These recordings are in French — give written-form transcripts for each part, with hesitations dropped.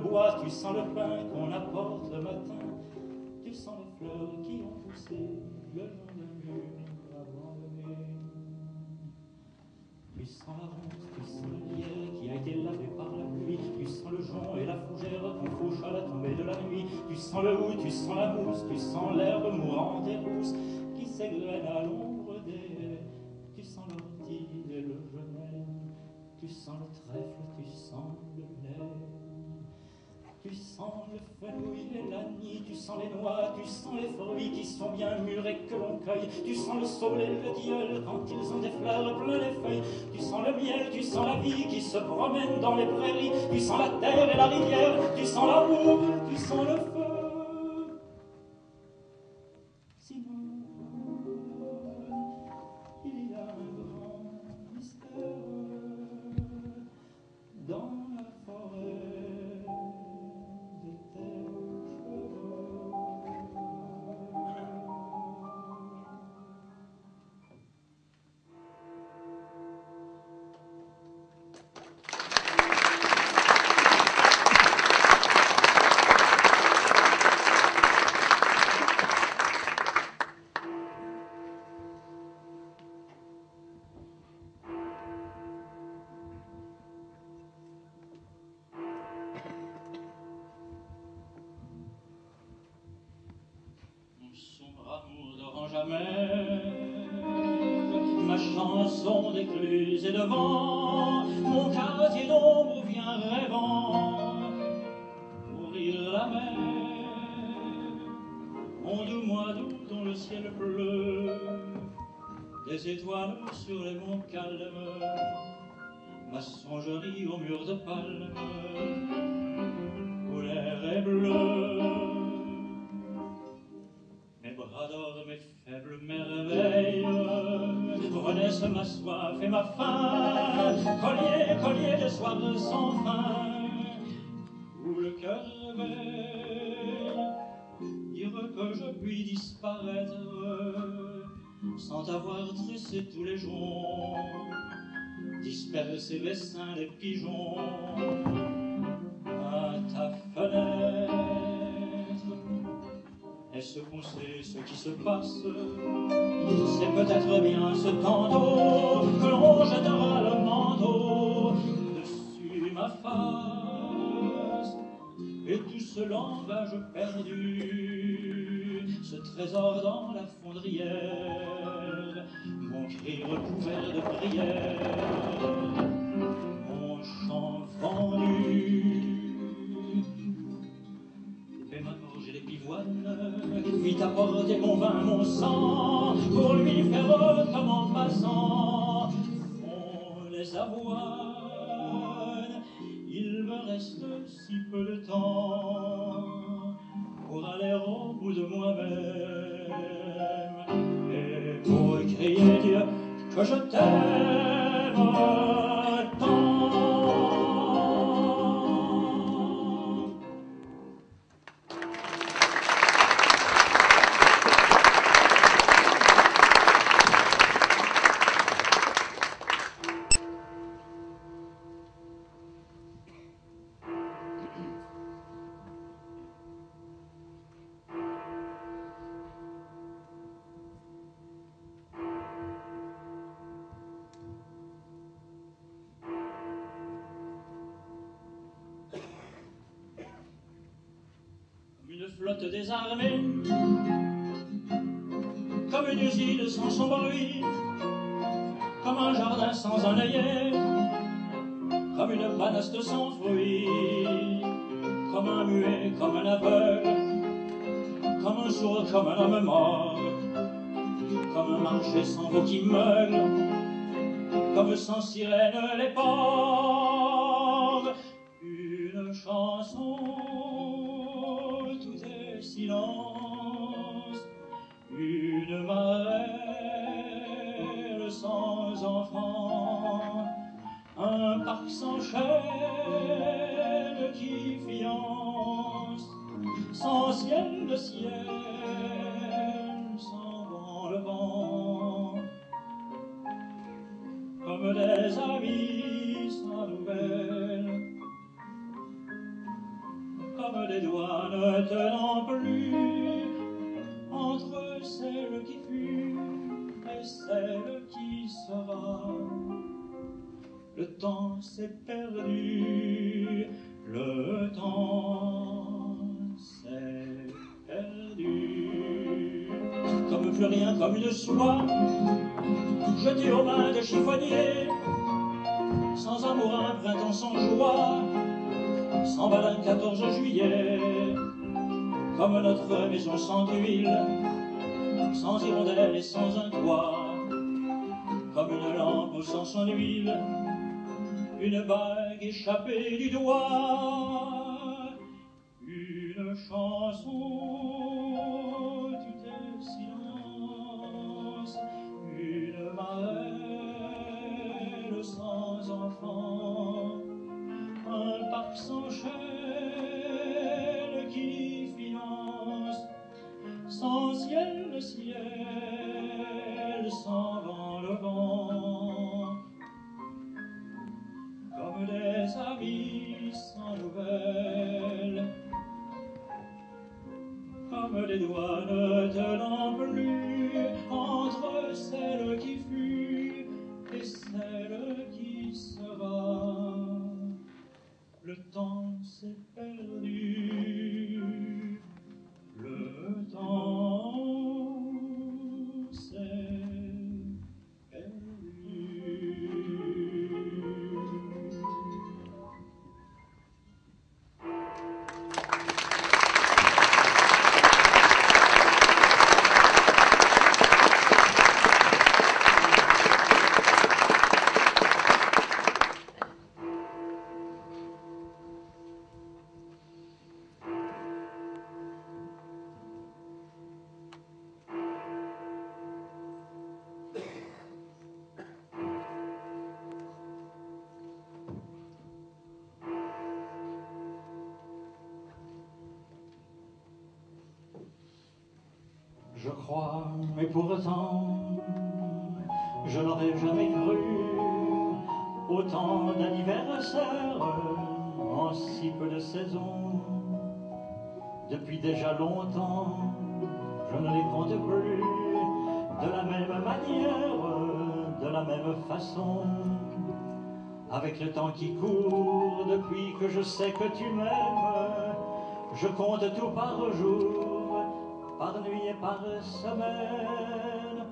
bois, tu sens le pain qu'on apporte le matin, tu sens les fleurs qui ont poussé le long d'un mur abandonné. Tu sens la ronce, tu sens le lierre qui a été lavé par la pluie, tu sens le jonc et la fougère qu'on fauche à la tombée de la nuit, tu sens le hou, tu sens la mousse, tu sens l'herbe mourante et rousse qui s'égrène à l'ombre des haies, tu sens l'ortie et le genêt, tu sens le trèfle, tu sens le lait. Tu sens le fenouil et l'anis, tu sens les noix, tu sens les fruits qui sont bien mûrs et que l'on cueille, tu sens le saule et le tilleul quand ils ont des fleurs plein les feuilles, tu sens le miel, tu sens la vie qui se promène dans les prairies, tu sens la terre et la rivière, tu sens l'amour, tu sens le feu. Sinon, il y a un grand mystère dans la forêt. Ma chanson d'écluse et de vent, mon quartier d'ombre vient rêvant mourir la mer, mon doux mois d'août dont le ciel bleu, des étoiles sur les monts calmes, ma songerie au mur de palme où l'air est bleu. Mes faibles merveilles renaissent ma soif et ma faim, collier, collier de soir sans fin, où le cœur veille, dire que je puis disparaître sans avoir tressé tous les joncs, disperser les seins des pigeons à ta fenêtre. Est-ce qu'on sait ce qui se passe? C'est peut-être bien ce tantôt que l'on jettera le manteau dessus ma face, et tout ce langage perdu, ce trésor dans la fondrière, mon cri recouvert de prière, mon chant vendu. Vite apporter mon vin, mon sang, pour lui faire comme en passant. On les avoine, il me reste si peu de temps pour aller au bout de moi-même et pour crier Dieu que je t'aime tant. Flotte désarmée, comme une usine sans son bruit, comme un jardin sans un œillet, comme une banaste sans fruits, comme un muet, comme un aveugle, comme un sourd, comme un homme mort, comme un marché sans veau qui meule, comme sans sirène les ports, une chanson. Silence, une marelle sans enfants, un parc sans chêne qui fiance, sans ciel de ciel, sans vent le vent, comme des amis sans nouvelles, doigts ne tenant plus entre celle qui fut et celle qui sera. Le temps s'est perdu, le temps s'est perdu. Comme plus rien, comme une soie, jetée aux mains de chiffonnier, sans amour un printemps sans joie, sans balin 14 juillet, comme notre maison sans tuile, sans hirondelle et sans un toit, comme une lampe sans son huile, une bague échappée du doigt, une chanson du silence, une marelle sans enfant, un parc sans chêne qui finance, sans ciel le ciel, sans vent le vent, comme des amis sans nouvelles, comme des doigts ne tenant plus entre celle qui fut et celle qui sera. Le temps s'est perdu, le temps s'est perdu. Je crois, mais pourtant, je n'aurais jamais cru autant d'anniversaires en si peu de saisons. Depuis déjà longtemps, je ne les compte plus de la même manière, de la même façon. Avec le temps qui court, depuis que je sais que tu m'aimes, je compte tout par jour, par nuit et par semaine.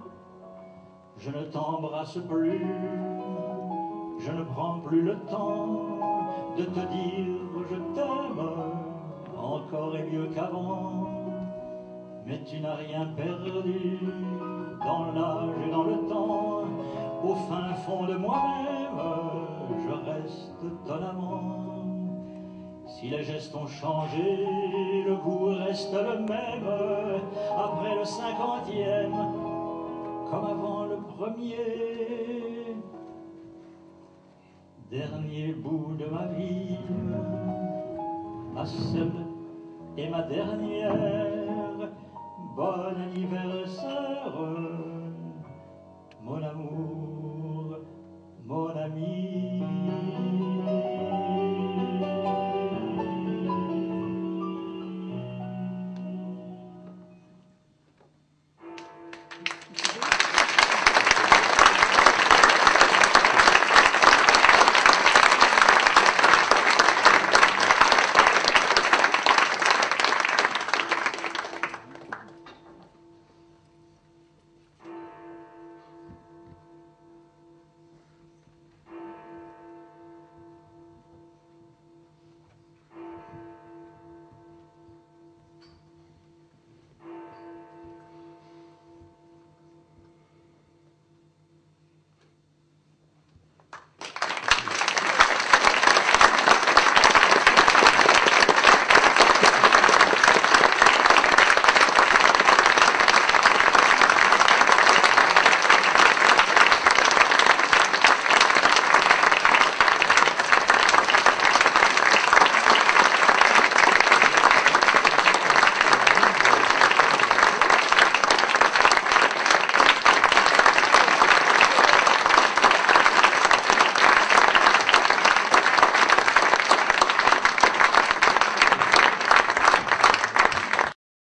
Je ne t'embrasse plus, je ne prends plus le temps de te dire je t'aime, encore et mieux qu'avant. Mais tu n'as rien perdu dans l'âge et dans le temps. Au fin fond de moi-même, je reste ton amant. Si les gestes ont changé, le goût reste le même. Après le 50e, comme avant le premier. Dernier bout de ma vie, ma seule et ma dernière. Bon anniversaire, mon amour, mon ami.